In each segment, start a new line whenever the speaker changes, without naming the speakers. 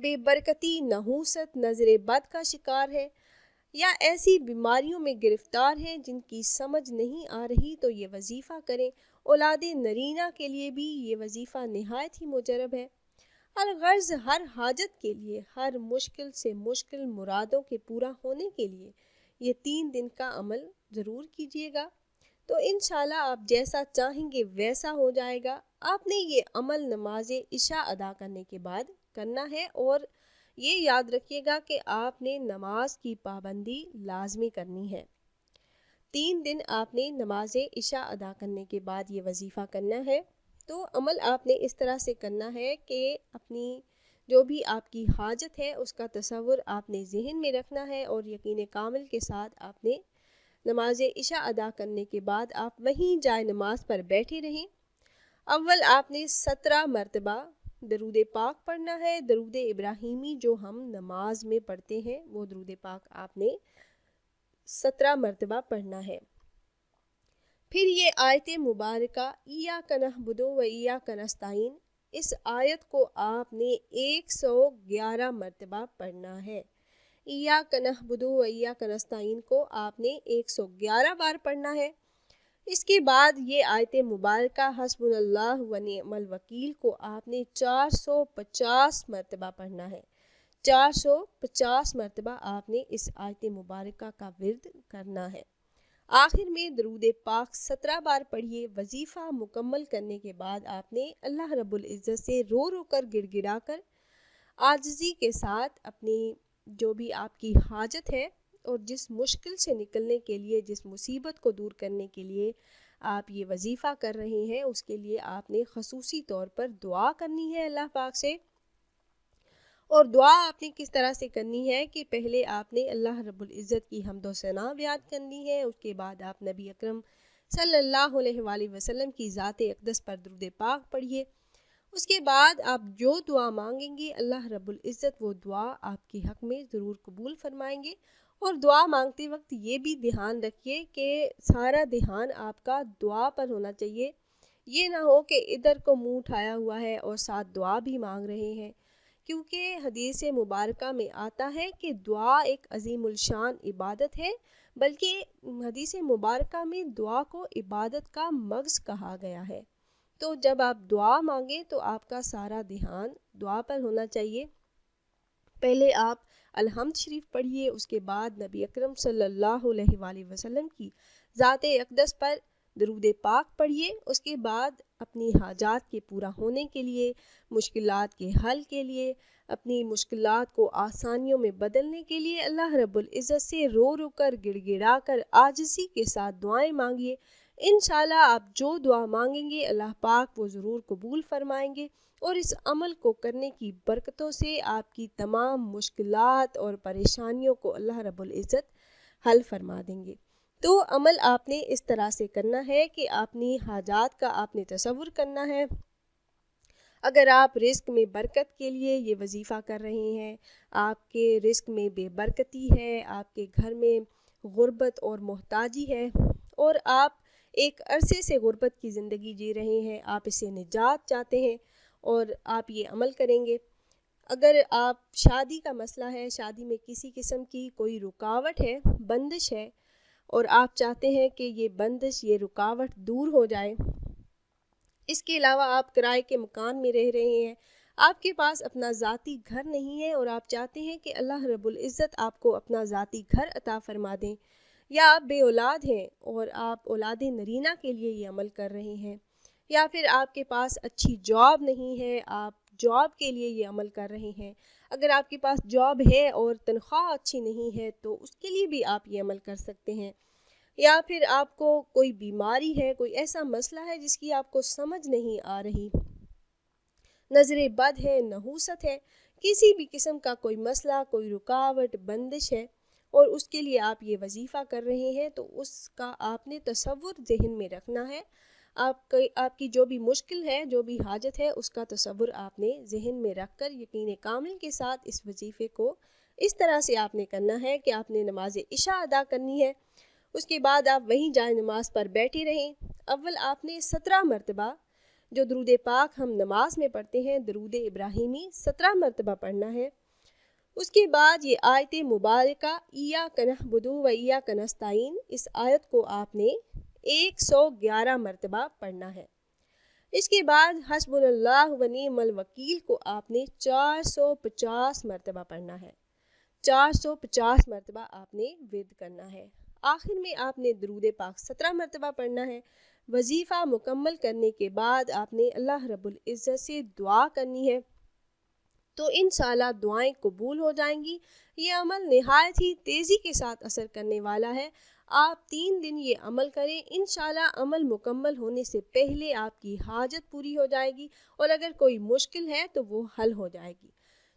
بے برکتی، نحوست، نظر بد کا شکار ہے یا ایسی بیماریوں میں گرفتار ہیں جن کی سمجھ نہیں آ رہی تو یہ وظیفہ کریں۔ اولاد نرینہ کے لیے بھی یہ وظیفہ نہایت ہی مجرب ہے۔ ہر غرض، ہر حاجت کے لیے، ہر مشکل سے مشکل مرادوں کے پورا ہونے کے لیے یہ 3 دن کا عمل ضرور کیجیے گا، تو انشاءاللہ آپ جیسا چاہیں گے ویسا ہو جائے گا۔ آپ نے یہ عمل نماز عشاء ادا کرنے کے بعد کرنا ہے، اور یہ یاد رکھیے گا کہ آپ نے نماز کی پابندی لازمی کرنی ہے۔ 3 دن آپ نے نماز عشاء ادا کرنے کے بعد یہ وظیفہ کرنا ہے۔ تو عمل آپ نے اس طرح سے کرنا ہے کہ اپنی جو بھی آپ کی حاجت ہے اس کا تصور آپ نے ذہن میں رکھنا ہے، اور یقین کامل کے ساتھ آپ نے نماز عشاء ادا کرنے کے بعد آپ وہیں جائے نماز پر بیٹھے رہیں۔ اول آپ نے 17 مرتبہ درود پاک پڑھنا ہے۔ درود ابراہیمی جو ہم نماز میں پڑھتے ہیں وہ درود پاک آپ نے 17 مرتبہ پڑھنا ہے۔ پھر یہ آیت مبارکہ ایاک نعبد و ایاک نستعین، اس آیت کو آپ نے 111 مرتبہ پڑھنا ہے۔ ایاک نعبد و ایاک نستعین کو آپ نے 111 بار پڑھنا ہے۔ اس کے بعد یہ آیت مبارکہ حسبنا اللہ و نعم الوکیل کو آپ نے 450 مرتبہ پڑھنا ہے۔ 450 مرتبہ آپ نے اس آیت مبارکہ کا ورد کرنا ہے۔ آخر میں درود پاک 17 بار پڑھیے۔ وظیفہ مکمل کرنے کے بعد آپ نے اللہ رب العزت سے رو رو کر گڑ گڑا کر عاجزی کے ساتھ اپنی جو بھی آپ کی حاجت ہے اور جس مشکل سے نکلنے کے لیے، جس مصیبت کو دور کرنے کے لیے آپ یہ وظیفہ کر رہے ہیں، اس کے لیے آپ نے خصوصی طور پر دعا کرنی ہے اللہ پاک سے۔ اور دعا آپ نے کس طرح سے کرنی ہے کہ پہلے آپ نے اللہ رب العزت کی حمد و ثنا بیان کرنی ہے، اس کے بعد آپ نبی اکرم صلی اللہ علیہ وآلہ وسلم کی ذات اقدس پر درود پاک پڑھیے۔ اس کے بعد آپ جو دعا مانگیں گے اللہ رب العزت وہ دعا آپ کے حق میں ضرور قبول فرمائیں گے۔ اور دعا مانگتے وقت یہ بھی دھیان رکھیے کہ سارا دھیان آپ کا دعا پر ہونا چاہیے۔ یہ نہ ہو کہ ادھر کو منہ اٹھایا ہوا ہے اور ساتھ دعا بھی مانگ رہے ہیں، کیونکہ حدیث مبارکہ میں آتا ہے کہ دعا ایک عظیم الشان عبادت ہے، بلکہ حدیث مبارکہ میں دعا کو عبادت کا مغز کہا گیا ہے۔ تو جب آپ دعا مانگیں تو آپ کا سارا دھیان دعا پر ہونا چاہیے۔ پہلے آپ الحمد شریف پڑھیے، اس کے بعد نبی اکرم صلی اللہ علیہ وآلہ وسلم کی ذات اقدس پر درود پاک پڑھیے۔ اس کے بعد اپنی حاجات کے پورا ہونے کے لیے، مشکلات کے حل کے لیے، اپنی مشکلات کو آسانیوں میں بدلنے کے لیے اللہ رب العزت سے رو رو کر گڑ گڑا کر عاجزی کے ساتھ دعائیں مانگیے۔ انشاءاللہ آپ جو دعا مانگیں گے اللہ پاک وہ ضرور قبول فرمائیں گے، اور اس عمل کو کرنے کی برکتوں سے آپ کی تمام مشکلات اور پریشانیوں کو اللہ رب العزت حل فرما دیں گے۔ تو عمل آپ نے اس طرح سے کرنا ہے کہ اپنی حاجات کا آپ نے تصور کرنا ہے۔ اگر آپ رزق میں برکت کے لیے یہ وظیفہ کر رہے ہیں، آپ کے رزق میں بے برکتی ہے، آپ کے گھر میں غربت اور محتاجی ہے، اور آپ ایک عرصے سے غربت کی زندگی جی رہے ہیں، آپ اسے نجات چاہتے ہیں اور آپ یہ عمل کریں گے۔ اگر آپ شادی کا مسئلہ ہے، شادی میں کسی قسم کی کوئی رکاوٹ ہے، بندش ہے، اور آپ چاہتے ہیں کہ یہ بندش، یہ رکاوٹ دور ہو جائے۔ اس کے علاوہ آپ کرائے کے مکان میں رہ رہے ہیں، آپ کے پاس اپنا ذاتی گھر نہیں ہے، اور آپ چاہتے ہیں کہ اللہ رب العزت آپ کو اپنا ذاتی گھر عطا فرما دیں، یا آپ بے اولاد ہیں اور آپ اولاد نرینہ کے لیے یہ عمل کر رہے ہیں، یا پھر آپ کے پاس اچھی جاب نہیں ہے، آپ جاب کے لیے یہ عمل کر رہے ہیں۔ اگر آپ کے پاس جاب ہے اور تنخواہ اچھی نہیں ہے تو اس کے لیے بھی آپ یہ عمل کر سکتے ہیں۔ یا پھر آپ کو کوئی بیماری ہے، کوئی ایسا مسئلہ ہے جس کی آپ کو سمجھ نہیں آ رہی، نظر بد ہے، نحوست ہے، کسی بھی قسم کا کوئی مسئلہ، کوئی رکاوٹ، بندش ہے، اور اس کے لیے آپ یہ وظیفہ کر رہے ہیں، تو اس کا آپ نے تصور ذہن میں رکھنا ہے۔ آپ کی جو بھی مشکل ہے، جو بھی حاجت ہے، اس کا تصور آپ نے ذہن میں رکھ کر یقین کامل کے ساتھ اس وظیفے کو اس طرح سے آپ نے کرنا ہے کہ آپ نے نماز عشاء ادا کرنی ہے۔ اس کے بعد آپ وہیں جائے نماز پر بیٹھے رہیں۔ اول آپ نے 17 مرتبہ جو درود پاک ہم نماز میں پڑھتے ہیں، درود ابراہیمی 17 مرتبہ پڑھنا ہے۔ اس کے بعد یہ آیت مبارکہ ایاک نعبد و ایاک نستعین، اس آیت کو آپ نے 111 مرتبہ پڑھنا ہے۔ اس کے بعد حسبنا اللہ و نعم الوکیل کو آپ نے 450 مرتبہ پڑھنا ہے۔ 450 مرتبہ آپ نے ورد کرنا ہے۔ آخر میں آپ نے درود پاک 17 مرتبہ پڑھنا ہے۔ وظیفہ مکمل کرنے کے بعد آپ نے اللہ رب العزت سے دعا کرنی ہے، تو انشاءاللہ دعائیں قبول ہو جائیں گی۔ یہ عمل نہایت ہی تیزی کے ساتھ اثر کرنے والا ہے۔ آپ 3 دن یہ عمل کریں، انشاءاللہ عمل مکمل ہونے سے پہلے آپ کی حاجت پوری ہو جائے گی، اور اگر کوئی مشکل ہے تو وہ حل ہو جائے گی۔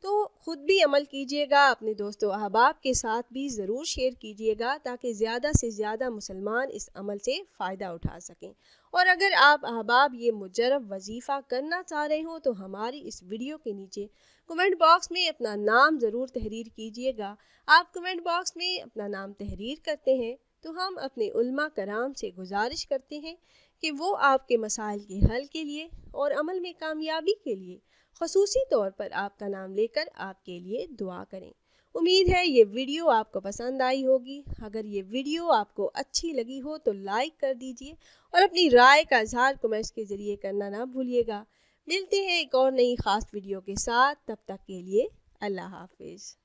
تو خود بھی عمل کیجیے گا، اپنے دوست و احباب کے ساتھ بھی ضرور شیئر کیجیے گا، تاکہ زیادہ سے زیادہ مسلمان اس عمل سے فائدہ اٹھا سکیں۔ اور اگر آپ احباب یہ مجرب وظیفہ کرنا چاہ رہے ہوں تو ہماری اس ویڈیو کے نیچے کمنٹ باکس میں اپنا نام ضرور تحریر کیجیے گا۔ آپ کمنٹ باکس میں اپنا نام تحریر کرتے ہیں تو ہم اپنے علماء کرام سے گزارش کرتے ہیں کہ وہ آپ کے مسائل کے حل کے لیے اور عمل میں کامیابی کے لیے خصوصی طور پر آپ کا نام لے کر آپ کے لیے دعا کریں۔ امید ہے یہ ویڈیو آپ کو پسند آئی ہوگی۔ اگر یہ ویڈیو آپ کو اچھی لگی ہو تو لائک کر دیجیے، اور اپنی رائے کا اظہار کمنٹس کے ذریعے کرنا نہ بھولیے گا۔ ملتے ہیں ایک اور نئی خاص ویڈیو کے ساتھ، تب تک کے لیے اللہ حافظ۔